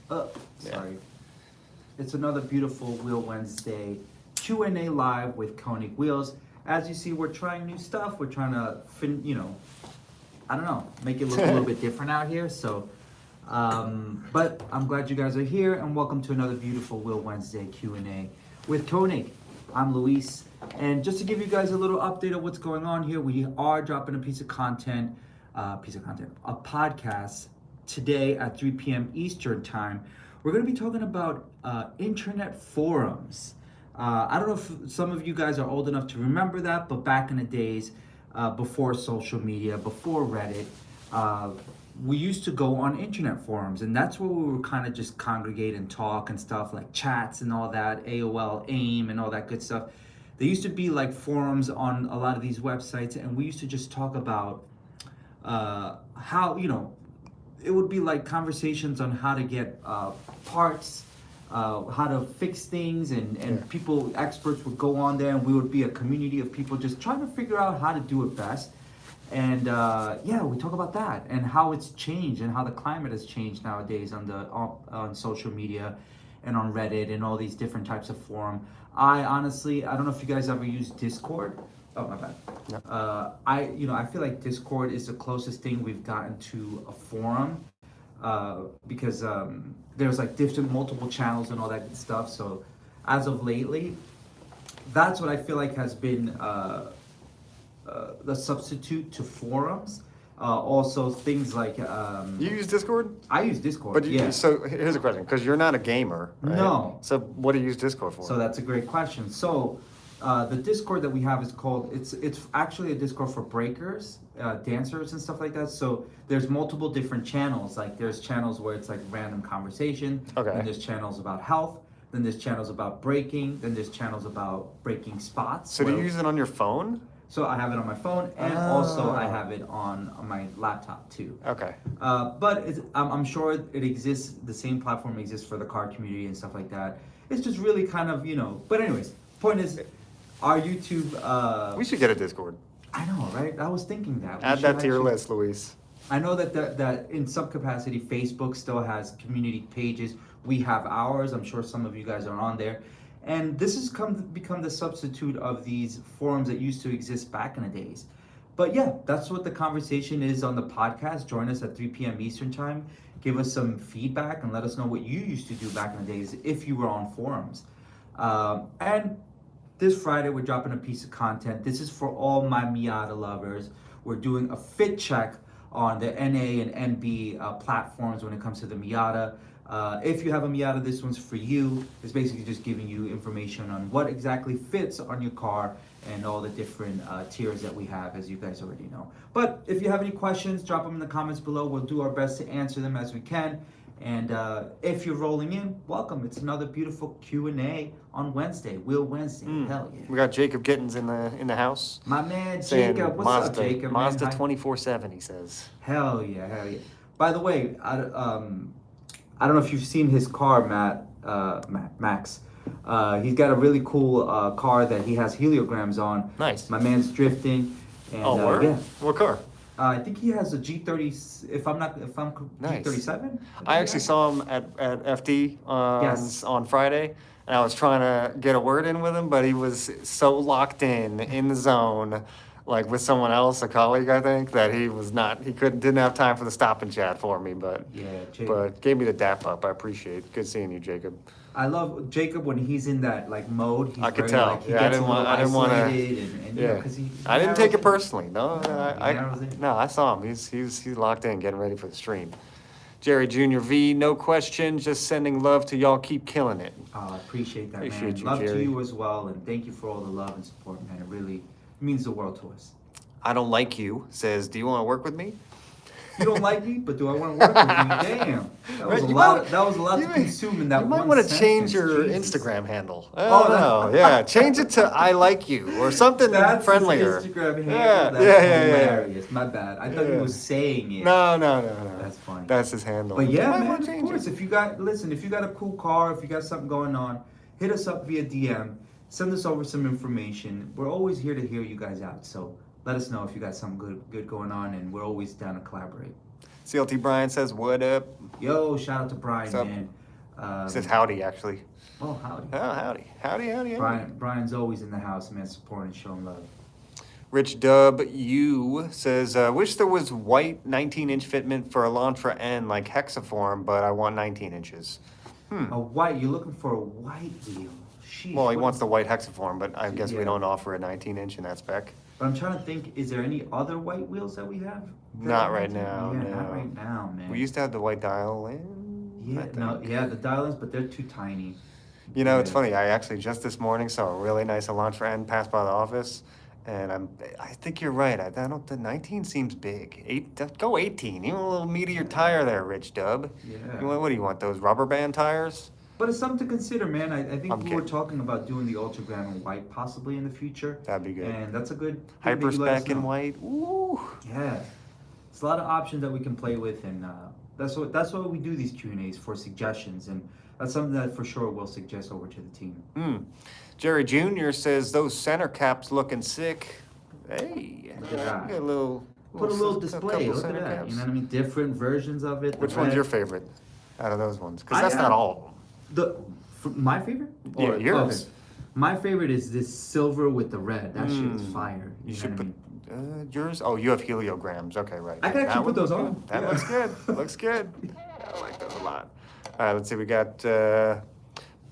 Sorry. Yeah. It's another beautiful Wheel Wednesday Q&A live with KONIG Wheels. As you see, we're trying new stuff. We're trying to, I don't know, make it look a little bit different out here. So, but I'm glad you guys are here, and welcome to another beautiful Wheel Wednesday Q&A with KONIG. I'm Luis, and just to give you guys a little update of what's going on here, we are dropping a podcast today at 3 p.m. Eastern time. We're going to be talking about internet forums. I don't know if some of you guys are old enough to remember that, but back in the days, before social media, before Reddit, we used to go on internet forums, and that's where we would kind of just congregate and talk and stuff, like chats and all that, AOL, AIM, and all that good stuff. There used to be like forums on a lot of these websites, and we used to just talk about how, it would be like conversations on how to get parts, how to fix things, and people, experts would go on there, and we would be a community of people just trying to figure out how to do it best. And we talk about that and how it's changed and how the climate has changed nowadays on social media and on Reddit and all these different types of forum. I don't know if you guys ever use Discord. Oh, my bad. Yep. I feel like Discord is the closest thing we've gotten to a forum, because there's like multiple channels and all that good stuff. So as of lately, that's what I feel like has been the substitute to forums. Also things like you use Discord? I use Discord. But so here's a question, because you're not a gamer, right? No. So what do you use Discord for? So that's a great question. So the Discord that we have is called, it's actually a Discord for breakers, dancers and stuff like that. So there's multiple different channels. Like there's channels where it's like random conversation. Okay. Then there's channels about health. Then there's channels about breaking. Then there's channels about breaking spots. So do you use it on your phone? So I have it on my phone, and also I have it on my laptop too. Okay. But I'm sure it exists, the same platform exists for the car community and stuff like that. It's just really kind of, but anyways, point is, our YouTube... we should get a Discord. I know, right? I was thinking that. Add that to your list, Luis. I know that in some capacity, Facebook still has community pages. We have ours. I'm sure some of you guys are on there. And this has become the substitute of these forums that used to exist back in the days. But yeah, that's what the conversation is on the podcast. Join us at 3 p.m. Eastern time. Give us some feedback and let us know what you used to do back in the days if you were on forums. And this Friday, we're dropping a piece of content. This is for all my Miata lovers. We're doing a fit check on the NA and NB platforms when it comes to the Miata. If you have a Miata, this one's for you. It's basically just giving you information on what exactly fits on your car and all the different tiers that we have, as you guys already know. But if you have any questions, drop them in the comments below. We'll do our best to answer them as we can. And if you're rolling in, welcome. It's another beautiful Q&A on Wednesday, Wheel Wednesday. Hell yeah. We got Jacob Gittins in the house. My man Jacob, what's up, Jacob? Mazda 24/7, he says. Hell yeah, hell yeah. By the way, I don't know if you've seen his car, Max. He's got a really cool car that he has heliograms on. Nice. My man's drifting. And, word? Yeah. What car? I think he has a G30. If I'm Nice. G37. I actually saw him at FD on Friday, and I was trying to get a word in with him, but he was so locked in the zone, like with someone else, a colleague, I think, that he was not. He didn't have time for the stop and chat for me, but gave me the dap up. I appreciate it. Good seeing you, Jacob. I love Jacob when he's in that like mode. He's I could tell. Like, I didn't want to. I didn't take it personally. No, I saw him. He's locked in, getting ready for the stream. Jerry Jr. V, no question, just sending love to y'all. Keep killing it. I appreciate that, appreciate man. you, love Jerry. to you as well, and thank you for all the love and support, man. It really means the world to us. I don't like you. Says, do you want to work with me? You don't like me, but do I want to work with you? Damn. That was a lot to consume in that one You might want to change your Instagram handle. No. Yeah, change it to I like you or something friendlier. His Instagram handle. That's hilarious. My bad. I thought he was saying it. No. That's funny. That's his handle. But yeah, man, of course. If you got a cool car, if you got something going on, hit us up via DM. Send us over some information. We're always here to hear you guys out. So let us know if you got something good going on, and we're always down to collaborate. CLT Brian says, what up? Yo, shout out to Brian, What's up? man. He says howdy, actually. Oh, howdy. Oh, howdy. Howdy. Brian's always in the house, man, supporting, showing love. Rich Dub U says, wish there was white 19-inch fitment for Elantra N like Hexaform, but I want 19 inches. A white, you're looking for a white wheel. Sheesh, Well, he what- wants the white Hexaform, but I guess we Yeah. don't offer a 19-inch in that spec. But I'm trying to think, is there any other white wheels that we have? Not right now, Yeah, no. not right now, man. We used to have the white dial in. Yeah, the dial-ins, but they're too tiny. You know, it's Yeah. funny. I actually just this morning saw a really nice Elantra N pass by the office, and I think you're right. I don't. The 19 seems big. Go 18. Even a little meatier tire there, Rich Dub. Yeah. What do you want? Those rubber band tires? But it's something to consider, man. I think I'm we were kidding. talking about doing the Ultragram in white possibly in the future. That'd be good. And that's a good Hyper maybe let us spec in know. white. Ooh. Yeah. It's a lot of options that we can play with, and that's why we do these Q&As, for suggestions, and that's something that for sure we'll suggest over to the team. Jerry Jr. says those center caps looking sick. Hey, Look at that. got a little. Put a little display. couple Look at center that. caps. You know what I mean? Different versions of it. the Which one's red. your favorite out of those ones? Because I that's not am- all My favorite? Yeah, Or- yours. okay. My favorite is this silver with the red. That shit is fire. You know should what I put mean? yours. Oh, you have heliograms. Okay, right. I can That actually one put those looks on. good. That Yeah. looks good. Looks good. I like those a lot. All right, let's see. We got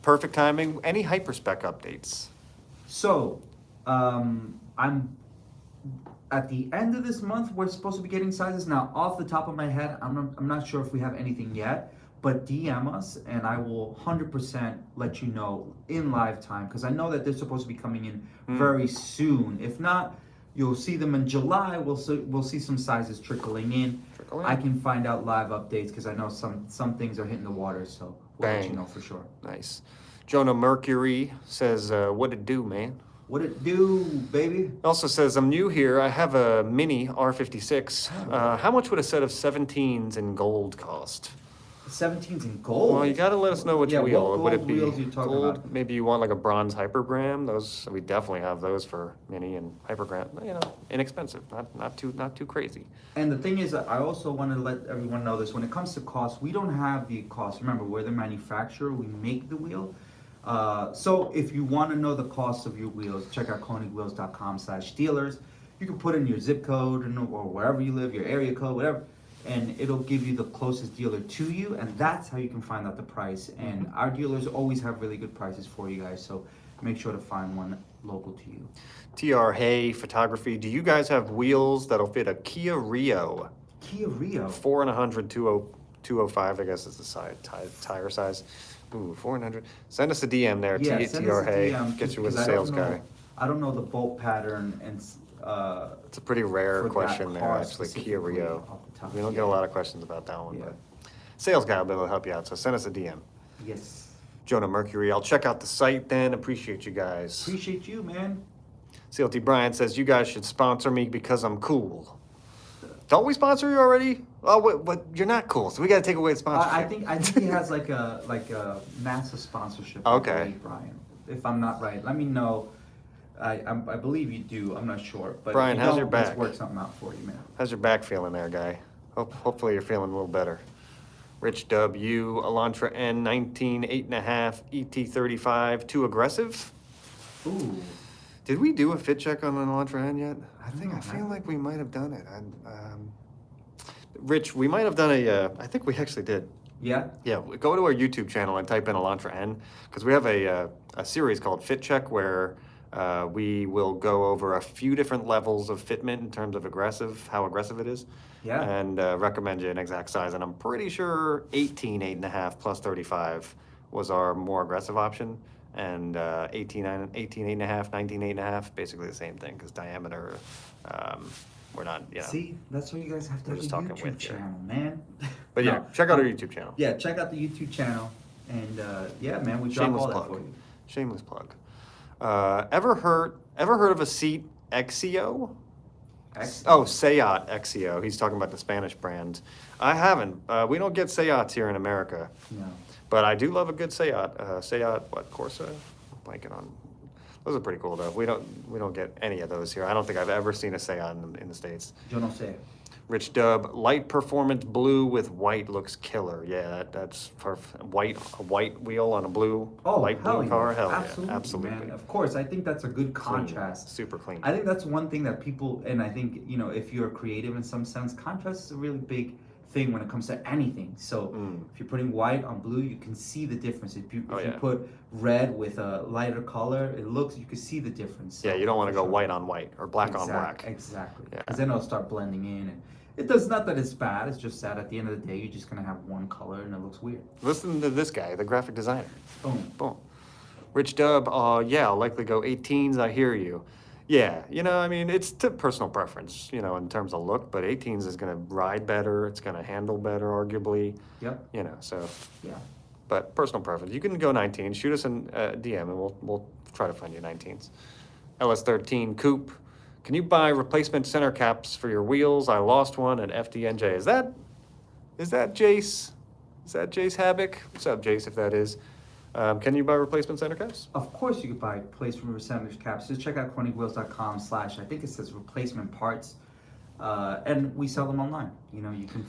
perfect timing. Any hyperspec updates? So, I'm at the end of this month. We're supposed to be getting sizes. Now, off the top of my head, I'm not sure if we have anything yet. But DM us, and I will 100% let you know in live time, because I know that they're supposed to be coming in very soon. If not, you'll see them in July. We'll see some sizes trickling in. I can find out live updates because I know some things are hitting the water, so we'll let you Bang. know for sure. Nice. Jonah Mercury says, what it do, man? What it do, baby? Also says, I'm new here. I have a mini R56. How much would a set of 17s in gold cost? 17's in gold. Well, you got to let us know which Yeah, what wheel. Would it gold be wheels you talking gold? about? Maybe you want like a bronze hypergram. Those we definitely have those for mini and hypergram. You know, inexpensive, not too crazy. And the thing is, I also want to let everyone know this. When it comes to cost, we don't have the cost. Remember, we're the manufacturer. We make the wheel. So if you want to know the cost of your wheels, check out konigwheels.com/dealers. You can put in your zip code or wherever you live, your area code, whatever, and it'll give you the closest dealer to you, and that's how you can find out the price. And our dealers always have really good prices for you guys, so make sure to find one local to you. TR Hay Photography. Do you guys have wheels that'll fit a Kia Rio? Kia Rio. 400 205, I guess is the tire size. Ooh, 400. Send us a DM there, Yeah, send TR us a Hay. DM, Get you with a because I don't sales know- guy. I don't know the bolt pattern and It's a pretty rare for that question there, car actually, Kia specifically Rio. off the top. We don't get a lot of questions about that one, Yeah. but sales guy will be able to help you out, so send us a DM. Yes. Jonah Mercury, I'll check out the site then. Appreciate you guys. Appreciate you, man. CLT Brian says, you guys should sponsor me because I'm cool. Don't we sponsor you already? Oh, but you're not cool, so we got to take away the sponsorship. I think he has like a massive sponsorship. I Okay. believe, Brian. If I'm not right, let me know. I believe you do. I'm not sure, but Brian, if you how's your don't, let's back? work something out for you, man. How's your back feeling there, guy? Hopefully you're feeling a little better. Rich W, Elantra N, 19, 8.5, ET35, too aggressive? Ooh. Did we do a fit check on an Elantra N yet? I I feel like we might have done it. Rich, we might have done I think we actually did. Yeah. Yeah, go to our YouTube channel and type in Elantra N, because we have a series called Fit Check where we will go over a few different levels of fitment in terms of how aggressive it is, Yeah. and recommend you an exact size. And I'm pretty sure 18, 8.5 plus 35 was our more aggressive option, and 18, 8.5, 19, 8.5, basically the same thing, because diameter, we're not, See, that's why you guys have to We're have a just talking YouTube with you. channel, man. But yeah, No, check out our YouTube channel. Yeah, check out the YouTube channel, and yeah, man, we drop Shameless all that plug. for you. Shameless plug. Ever heard of a seat Exio? Oh, Seat Exio. He's talking about the Spanish brand. I haven't. We don't get Seats here in America, No. but I do love a good Seat. Seat, what, Corsa? I'm blanking on. Those are pretty cool though. We don't get any of those here. I don't think I've ever seen a Seat in the States. Yo no sé. Rich Dub, light performance blue with white looks killer. Yeah, that's perfect. A white wheel on a blue, light hell blue car. yeah. Hell Absolutely, yeah, absolutely. man. Of course, I think that's a good Clean, contrast. super clean. I think that's one thing that people, and I think, you know, if you're creative in some sense, contrast is a really big thing when it comes to anything. So if you're putting white on blue, you can see the difference. If you put red with a lighter color, you can see the difference. So, Yeah, you don't want to go sure. white on white or black on black. Exactly. Yeah. Because then it'll start blending in, and it does not that it's bad. It's just that at the end of the day, you're just gonna have one color, and it looks weird. Listen to this guy, the graphic designer. Boom. Boom. Rich Dub, yeah, I'll likely go 18s. I hear you. Yeah, you know, I mean, it's to personal preference, you know, in terms of look, but 18s is going to ride better. It's going to handle better, arguably. Yep. You know, so. Yeah. But personal preference. You can go 19. Shoot us a DM, and we'll try to find you 19s. LS13 Coupe. Can you buy replacement center caps for your wheels? I lost one at FDNJ. Is that Jace? Is that Jace Havoc? What's up, Jace, if that is? Can you buy replacement center caps? Of course you could buy replacement center caps. Just check out konigwheels.com/ I think it says replacement parts. And we sell them online. You know, you can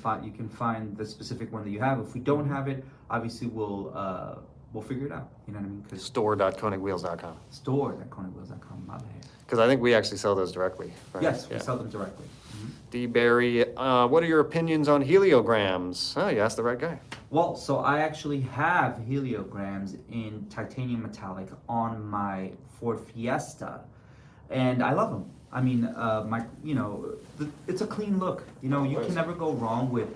find the specific one that you have. If we don't have it, obviously we'll figure it out. You know what I mean? Store.konigwheels.com. Store.konigwheels.com, my bad. Because I think we actually sell those directly. Right? Yes, we sell them directly. D. Barry, what are your opinions on heliograms? Oh, you asked the right guy. Well, so I actually have heliograms in titanium metallic on my Ford Fiesta, and I love them. I mean, it's a clean look. You know, you can never go wrong with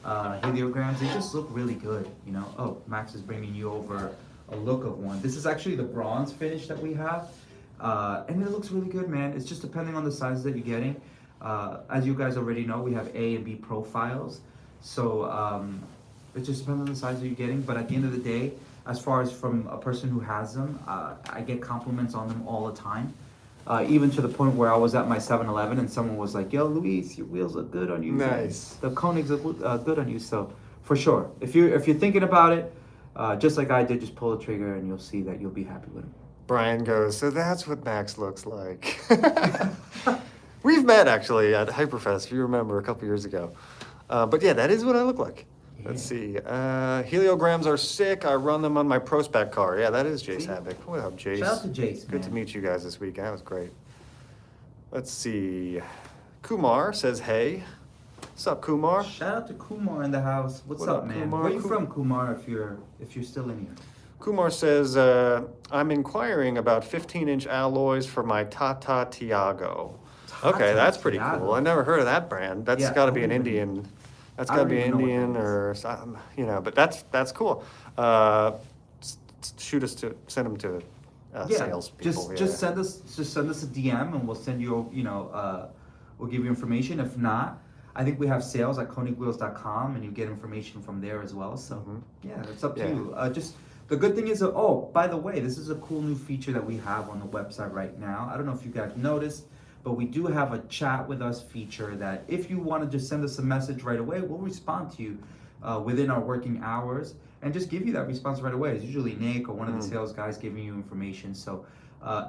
heliograms. They just look really good. You know. Oh, Max is bringing you over a look of one. This is actually the bronze finish that we have, and it looks really good, man. It's just depending on the size that you're getting. As you guys already know, we have A and B profiles, so it just depends on the size that you're getting. But at the end of the day, as far as from a person who has them, I get compliments on them all the time. Even to the point where I was at my 7-Eleven and someone was like, "Yo, Luis, your wheels look good on you. Nice. The Konigs look good on you." So for sure, if you're thinking about it, just like I did, just pull the trigger and you'll see that you'll be happy with them. Brian goes, so that's what Max looks like. We've met actually at Hyperfest, if you remember, a couple years ago. But yeah, that is what I look like. Yeah. Let's see. Heliograms are sick. I run them on my Pro Spec car. Yeah, that is Jace Havoc. What up, Jace? Shout out to Jace, Good to meet you guys this weekend. That was great. Let's see. Kumar says, hey. What's up, Kumar? Shout out to Kumar in the house. What's What up, up, man? Kumar? Where you from, Kumar, if you're still in here? Kumar says, I'm inquiring about 15-inch alloys for my Tata Tiago. Okay, that's pretty cool. I never heard of that brand. That's got to be an Indian. That's got to be Indian or something, you know. But that's cool. Send them to sales people. Just send us a DM and we'll send you. We'll give you information. If not, I think we have sales at konigwheels.com and you get information from there as well. So yeah, it's up to you. Just the good thing is, by the way, this is a cool new feature that we have on the website right now. I don't know if you guys noticed, but we do have a chat with us feature that if you want to just send us a message right away, we'll respond to you within our working hours and just give you that response right away. It's usually Nick or one of the sales guys giving you information. So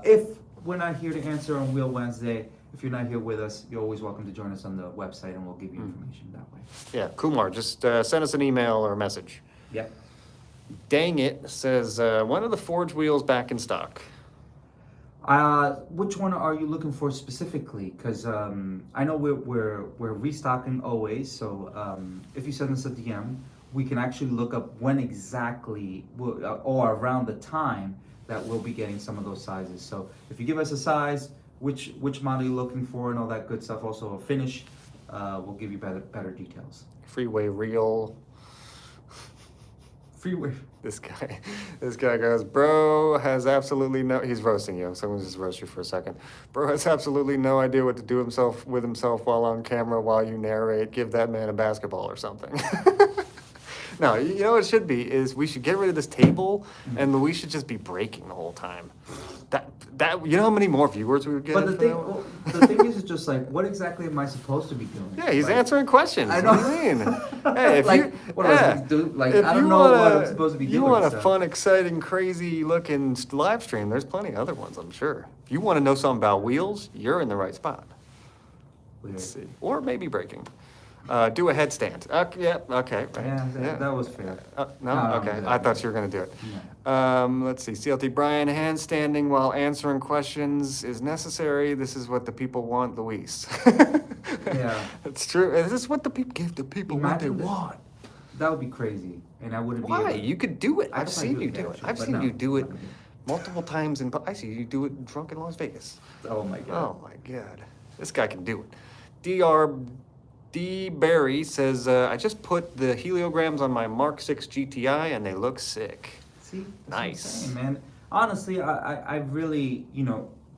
if we're not here to answer on Wheel Wednesday, if you're not here with us, you're always welcome to join us on the website and we'll give you information that way. Yeah, Kumar, just send us an email or a message. Yep. Dang It says, when are the Forge wheels back in stock? Which one are you looking for specifically? Because I know we're restocking always. So if you send us a DM, we can actually look up when exactly or around the time that we'll be getting some of those sizes. So if you give us a size, which model you're looking for, and all that good stuff, also a finish, we'll give you better details. Freeway Real. Freeway. This guy goes, bro has absolutely no, he's roasting you. Someone just roast you for a second. Bro has absolutely no idea what to do with himself while on camera, while you narrate. Give that man a basketball or something. No, you know what it should be is we should get rid of this table and we should just be breaking the whole time. That you know how many more viewers we would get? But the thing is just like, what exactly am I supposed to be doing? Yeah, he's answering questions. I know. What do you mean? Hey, if like, you, what am I supposed to do? Like, I don't know what I'm supposed to be doing. You want a fun, exciting, crazy looking live stream, there's plenty of other ones, I'm sure. If you want to know something about wheels, you're in the right spot. Weird. Let's see. Or maybe braking. Do a headstand. Okay, yeah, okay. Right. Yeah, that was fair. No? No, Okay, I'm I good. thought you were gonna do it. Let's see, CLT Brian, handstanding while answering questions is necessary. This is what the people want, Luis. Yeah. It's true. This is what the people give the people what they Imagine this. want. That would be crazy, and I wouldn't be Why? able. You could do it. I I've could probably seen you it, do it. actually, I've but seen no, you do it I'm not gonna multiple times in. I see you do it drunk in Las Vegas. Oh my god. Oh my God, this guy can do it. D. Barry says, I just put the heliograms on my Mark 6 GTI and they look sick. See, that's Nice. what I'm saying, man. Honestly, I really,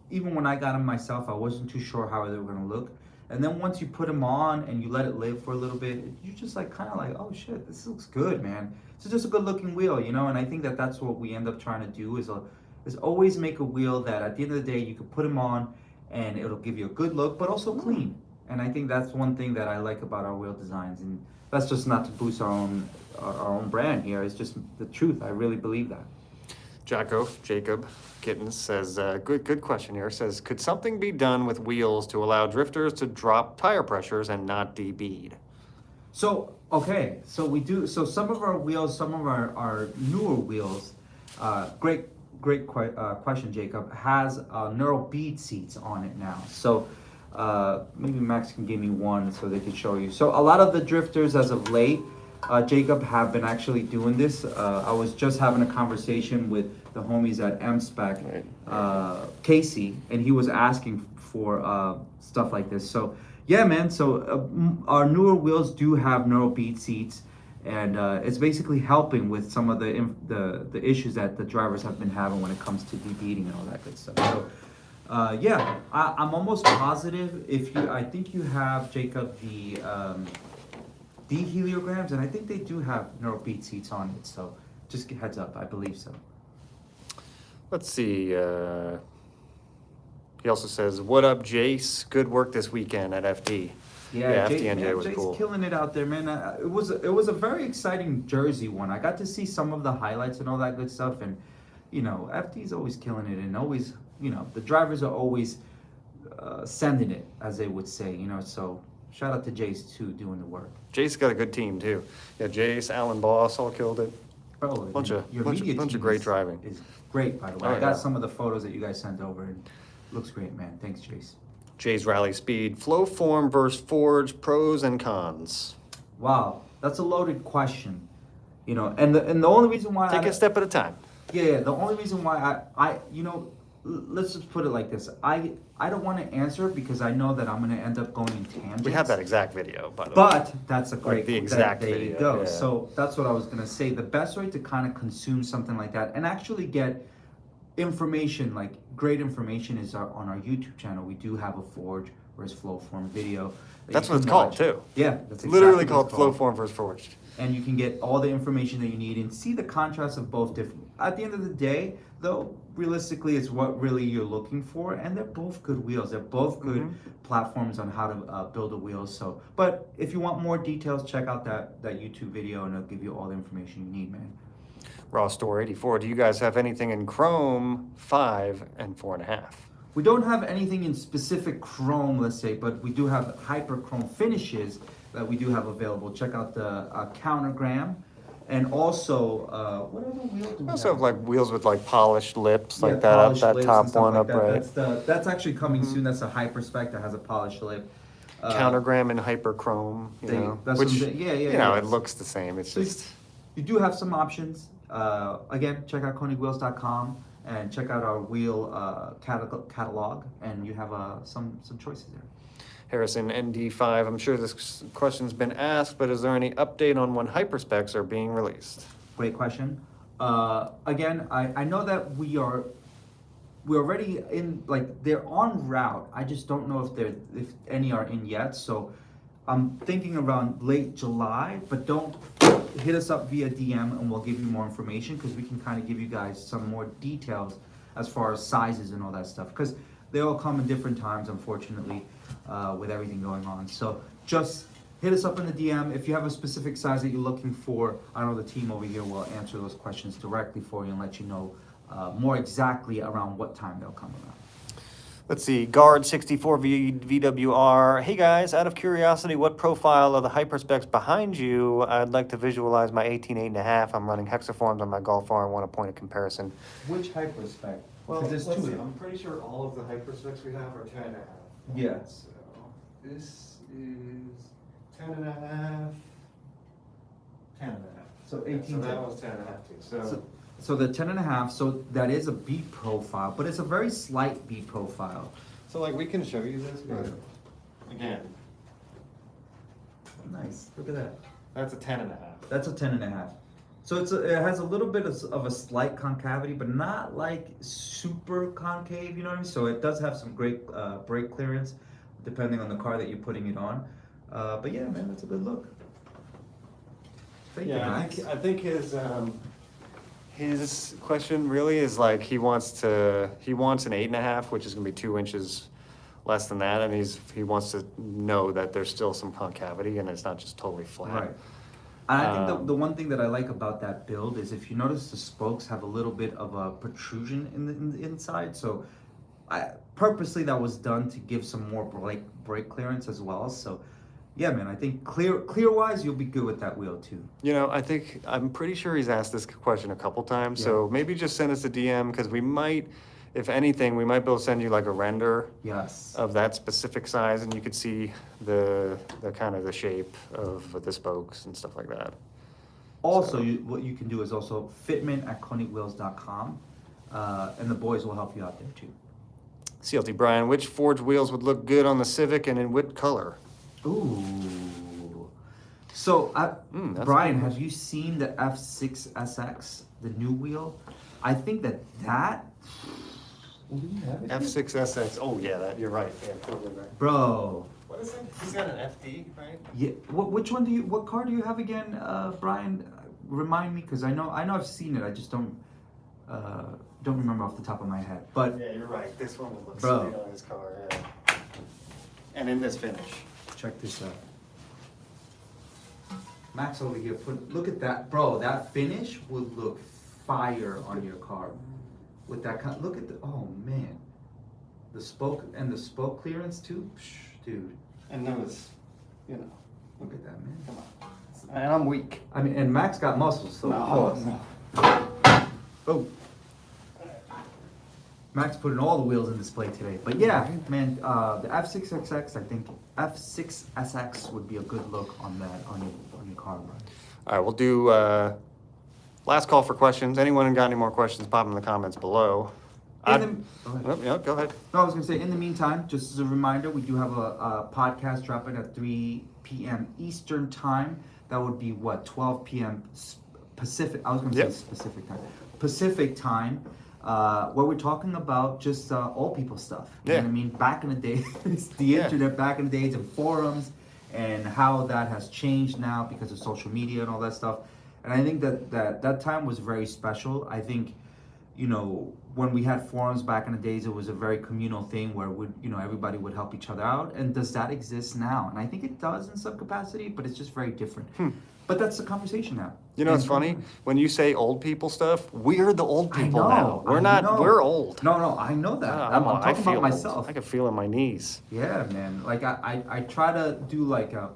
even when I got them myself, I wasn't too sure how they were gonna look. And then once you put them on and you let it live for a little bit, you're just like kind of like, oh shit, this looks good, man. It's just a good looking wheel, And I think that that's what we end up trying to do is always make a wheel that at the end of the day you can put them on and it'll give you a good look, but also clean. And I think that's one thing that I like about our wheel designs, and that's just not to boost our own brand here. It's just the truth. I really believe that. Jacob Kittens says, good question here. Says, could something be done with wheels to allow drifters to drop tire pressures and not debead? So okay, so we do. So some of our wheels, some of our newer wheels, great question, Jacob, has neural bead seats on it now. So maybe Max can give me one so they can show you. So a lot of the drifters as of late, Jacob, have been actually doing this. I was just having a conversation with the homies at M-Spec, Casey, and he was asking for stuff like this. So yeah, man, so our newer wheels do have neural bead seats, and it's basically helping with some of the issues that the drivers have been having when it comes to debeading and all that good stuff. So yeah, I'm almost positive I think you have, Jacob, the heliograms, and I think they do have neural bead seats on it, so just heads up, I believe so. Let's see. He also says, what up, Jace? Good work this weekend at FD. Yeah, FDNJ was Jay's cool. killing it out there, man. It was a very exciting Jersey one. I got to see some of the highlights and all that good stuff, and FD's always killing it, and always, the drivers are always sending it, as they would say, so shout out to Jace too, doing the work. Jace got a good team too. Yeah, Jace, Alan Boss all killed it. Bro, Bunch your of media team great driving. is great, by the way. Oh, I got yeah. some of the photos that you guys sent over, and looks great, man. Thanks, Jace. Jay's Rally Speed, flow form versus forge, pros and cons. Wow, that's a loaded question, and the only reason why Take a step at a time. Yeah, the only reason why let's just put it like this. I don't want to answer because I know that I'm going to end up going in tangents. We have that exact video, by the way. But that's a great, the exact there you video, go. yeah. So that's what I was going to say. The best way to kind of consume something like that and actually get information, like great information, is on our YouTube channel. We do have a forge versus flow form video. That's what it's called too. Yeah, that's Literally exactly called what it's flow form versus forged. and you can get all the information that you need and see the contrast of both different. At the end of the day, though, realistically, it's what really you're looking for, and they're both good wheels. They're both good platforms on how to build a wheel. So, but if you want more details, check out that YouTube video, and it'll give you all the information you need, man. Raw Store 84, do you guys have anything in Chrome 5 and 4.5? We don't have anything in specific chrome, let's say, but we do have hyper chrome finishes that we do have available. Check out the countergram, and also what other wheel do we We also have like wheels with like polished lips, like Yeah, that up, polished that lips top and stuff one like up that. right. That's actually coming soon. That's a hyper spec that has a polished lip. Countergram and hyperchrome, That's what which I'm saying. Yeah, it looks the same. It's So just you do have some options. Again, check out KONIGWHEELS.com and check out our wheel catalog, and you have some choices there. Harrison ND5. I'm sure this question's been asked, but is there any update on when hyperspecs are being released? Great question. Again, I know that we're already in, like, they're en route. I just don't know if any are in yet. So I'm thinking around late July, but don't hit us up via DM and we'll give you more information, because we can kind of give you guys some more details as far as sizes and all that stuff, because they all come in different times, unfortunately, with everything going on. So just hit us up in the DM. If you have a specific size that you're looking for, I know the team over here will answer those questions directly for you and let you know more exactly around what time they'll come around. Let's see, Guard 64 VWR. Hey guys, out of curiosity, what profile of the hyperspecs behind you? I'd like to visualize my 18 8.5. I'm running hexaforms on my Golf R and want a point of comparison. Which hyperspec? Well, there's let's two see. of them. I'm pretty sure all of the hyperspecs we have are 10.5. Yeah. So this is 10.5. 10.5. So 18. So that was 10.5 too. So the 10.5, so that is a B profile, but it's a very slight B profile. So like we can show you this, but again, Nice, look at that. that's a 10.5. That's a 10.5. So it has a little bit of a slight concavity, but not like super concave, you know what I mean? So it does have some great brake clearance, depending on the car that you're putting it on. But yeah, man, that's a good look. Thank you, Yeah, Max. I think his question really is like he wants an 8.5, which is gonna be 2 inches less than that, and he wants to know that there's still some concavity and it's not just totally flat. Right. And I think the one thing that I like about that build is if you notice the spokes have a little bit of a protrusion in the inside. So purposely that was done to give some more brake clearance as well. So yeah, man, I think clear wise you'll be good with that wheel too. You know, I'm pretty sure he's asked this question a couple times, so maybe just send us a DM because we might, if anything, we might be able to send you like a render Yes. of that specific size, and you could see the kind of the shape of the spokes and stuff like that. Also, what you can do is also fitment@konigwheels.com, and the boys will help you out there too. CLT Brian, which forged wheels would look good on the Civic and in what color? Ooh. So, that's Brian, a good have you seen the F6 SX, the new wheel? I think that. F6 SX. Oh yeah, you're right. Yeah, totally right. Bro. What is it? He's got an FD, right? Yeah. What car do you have again, Brian? Remind me, because I know I've seen it. I just don't remember off the top of my head. But Yeah, you're right. This one would look Bro. sweet on his car. Yeah. And in this finish. check this out. Max over here, look at that, bro. That finish would look fire on your car. With that kind, look at oh man, the spoke clearance too, dude. And those, Look at that, man. come on. And I'm weak. I mean, and Max got muscles, so of course. Oh. Max putting all the wheels in display today. But yeah, man, the F6XX, I think F6SX would be a good look on your car, bro. All right, we'll do last call for questions. Anyone got any more questions, pop them in the comments below. Go ahead. Go ahead. No, I was gonna say, in the meantime, just as a reminder, we do have a podcast dropping at 3 p.m. Eastern time. That would be what, 12 p.m. Pacific. I was gonna say specific time. Pacific time. Where we're talking about just old people stuff. You know what I mean? Back in the day, the internet back in the days and forums, and how that has changed now because of social media and all that stuff. And I think that time was very special. I think, when we had forums back in the days, it was a very communal thing where everybody would help each other out. And does that exist now? And I think it does in some capacity, but it's just very different. But that's the conversation now. It's funny when you say old people stuff. We're the old people now. We're not. We're old. No, I know that. I'm talking about myself. I can feel it in my knees. Yeah, man. Like I try to do like a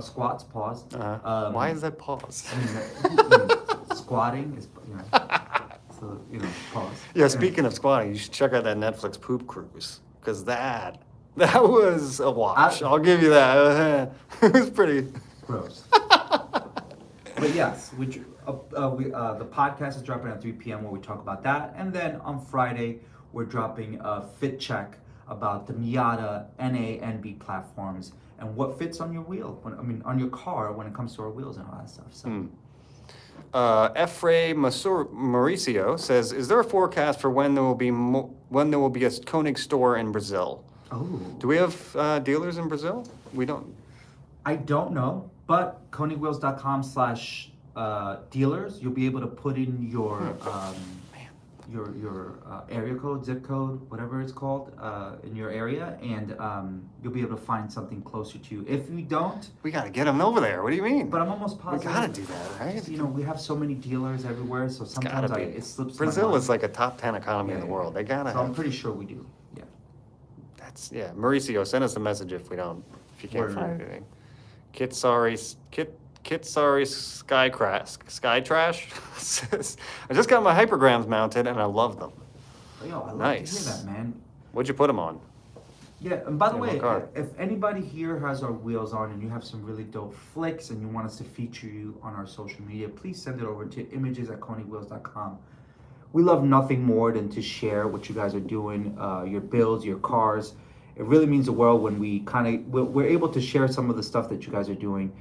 squats pause. Why is that pause? Squatting is so pause. Yeah. Speaking of squatting, you should check out that Netflix poop cruise because that was a watch. I'll give you that. It was pretty gross. But yes, the podcast is dropping at 3 p.m. where we talk about that. And then on Friday, we're dropping a fit check about the Miata NA, NB platforms and what fits on your wheel, on your car when it comes to our wheels and all that stuff. So. Efrae Mauricio says, "Is there a forecast for when there will be a Konig store in Brazil?" Oh. Do we have dealers in Brazil? We don't. I don't know, but konigwheels.com/dealers, you'll be able to put in your area code, zip code, whatever it's called, in your area, and you'll be able to find something closer to you. If you don't, we gotta get them over there. What do you mean? But I'm almost positive. We gotta do that, right? We have so many dealers everywhere, so sometimes it slips. Brazil is like a top 10 economy in the world. They gotta. So I'm pretty sure we do. Yeah. Yeah, Mauricio, send us a message if you can't Word. find anything. Kit sorry sky trash says, I just got my hypergrams mounted and I love them. Yo, I love Nice. to hear that, man. What'd you put them on? Yeah, and by the Yeah, way, what car? if anybody here has our wheels on and you have some really dope flicks and you want us to feature you on our social media, please send it over to images@konigwheels.com. We love nothing more than to share what you guys are doing, your builds, your cars. It really means the world when we're able to share some of the stuff that you guys are doing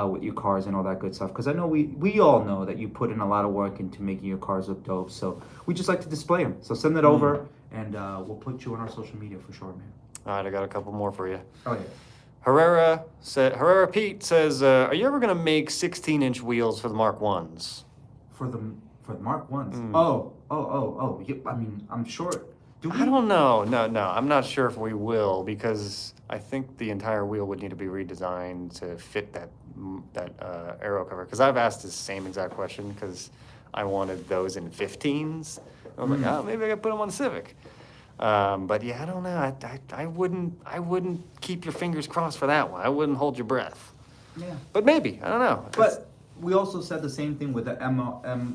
with your cars and all that good stuff. Because I know we all know that you put in a lot of work into making your cars look dope. So we just like to display them. So send it over and we'll put you on our social media for sure, man. All right, I got a couple more for you. Oh yeah. Herrera Pete says, are you ever gonna make 16-inch wheels for the Mark Ones? For the Mark ones. Oh. Yeah, I mean, I'm sure. Do we? I don't know. No, I'm not sure if we will because I think the entire wheel would need to be redesigned to fit that aero cover. Because I've asked the same exact question because I wanted those in 15s. I was like, oh, maybe I could put them on the Civic. But yeah, I don't know. I wouldn't keep your fingers crossed for that one. I wouldn't hold your breath. Yeah. But maybe, I don't know. But we also said the same thing with the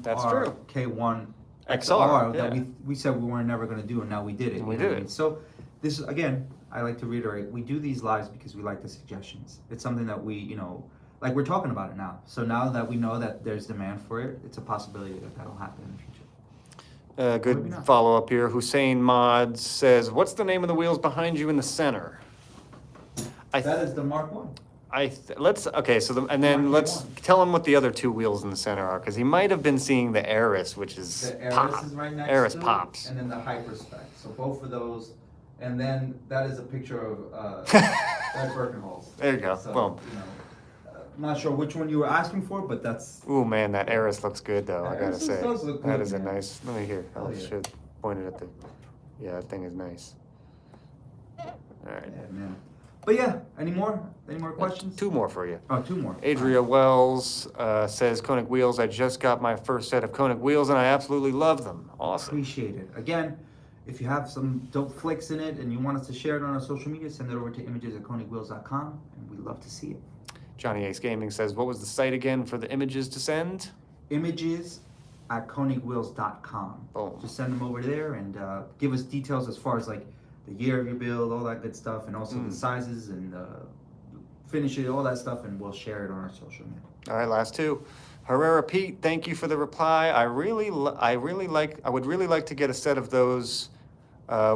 That's true. K1 XR, that yeah. we said we were never going to do, and now we did it. And we you know did what I it. mean? So this is, again, I like to reiterate, we do these lives because we like the suggestions. It's something that we, like we're talking about it now. So now that we know that there's demand for it, it's a possibility that that'll happen in the future. Good Maybe not. follow-up here. Hussein Mods says, what's the name of the wheels behind you in the center? That is the Mark 1. Let's Mark tell him what the other two wheels in the center are, because he might have been seeing the Aris, which is The Aris pop. is right next Aris to pops. it, and then the Hyperspec. So both of those, and then that is a picture of Ed Birkenholz. There you go. So, Boom. I'm not sure which one you were asking for, but that's. Ooh man, that Aris looks good though. I gotta Aris say, does look that good, is a man. nice. Let me hear. I Hell yeah. should point it at the. Yeah, that thing is nice. All right. Yeah, man. But yeah, any more questions? Two more for you. Oh, two more. Adria Wells says, Konig Wheels, I just got my first set of Konig Wheels and I absolutely love them. Awesome. Appreciate it. Again, if you have some dope flicks in it and you want us to share it on our social media, send it over to images@konigwheels.com, and we'd love to see it. Johnny Ace Gaming says, what was the site again for the images to send? Images@konigwheels.com. Boom. Just send them over there and give us details as far as like the year of your build, all that good stuff, and also the sizes and finishes, all that stuff, and we'll share it on our social media. All right, last two. Herrera Pete, thank you for the reply. I would really like to get a set of those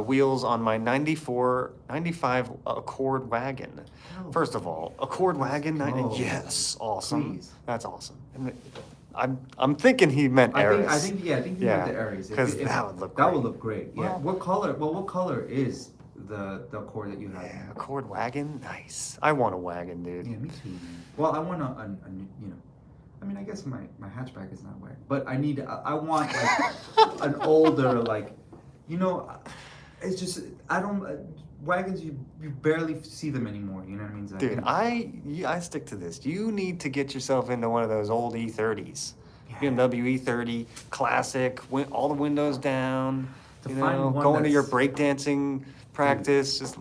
wheels on my 95 Accord wagon. Oh. First of all, Accord wagon, go. yes, awesome. Please. That's awesome. And I'm thinking he meant Aris. I think you meant the Aries. Because that would look That great. would look great. Yeah. Well- What color? Well, what color is the Accord that you have? Yeah, Accord wagon, nice. I want a wagon, dude. Yeah, me too, man. Well, I want a I mean, I guess my hatchback is not wagon, but I want like an older, like, it's just, I don't, wagons, you barely see them anymore, you know what I mean? So Dude, I stick to this. You need to get yourself into one of those old E30s. Yeah. BMW E30, classic, all the windows down, To find one going to your that's- breakdancing practice, just,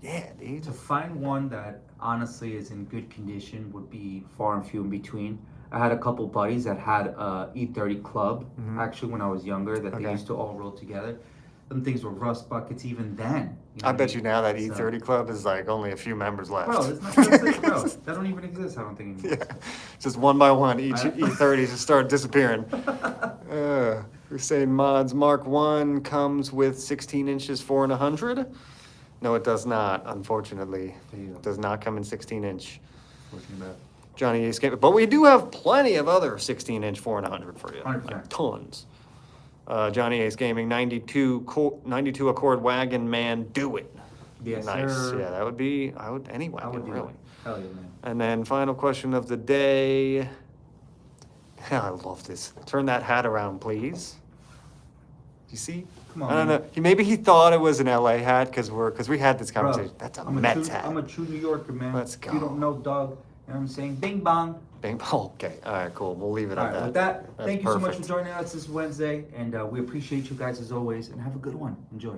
yeah, dude. To find one that honestly is in good condition would be far and few in between. I had a couple buddies that had a E30 club, actually, when I was younger, that they Okay. used to all roll together. Them things were rust buckets even then. I bet you now that So- E30 club is like only a few members left. Bro, it's not bro. That don't even exist, I don't think anymore. Yeah, just one by one, each I- E30s just start disappearing. Hussein Mods Mark 1 comes with 16 inches 4 100. No, it does not, unfortunately. There you go. It does not come in 16 inch. Looking about. Johnny Ace Gaming. But we do have plenty of other 16 inch 4 100 for you. 100%. Like tons. Johnny Ace Gaming, 92 Accord Wagon Man, do it. Yes, Nice. sir. Yeah, any I wagon, would do really. it. Hell yeah, man. And then final question of the day. I love this. Turn that hat around, please. You see? Come on, I don't man. know. Maybe he thought it was an LA hat because we had this Bro, conversation. That's a I'm Mets true, hat. I'm a true New Yorker, man. Let's If go. you don't know, dog, you know what I'm saying? Bing bong. Bang. Oh, okay. All right. Cool. We'll leave it All at right, that. with that, That's thank you so much for perfect. joining us this Wednesday, and we appreciate you guys as always, and have a good one. Enjoy.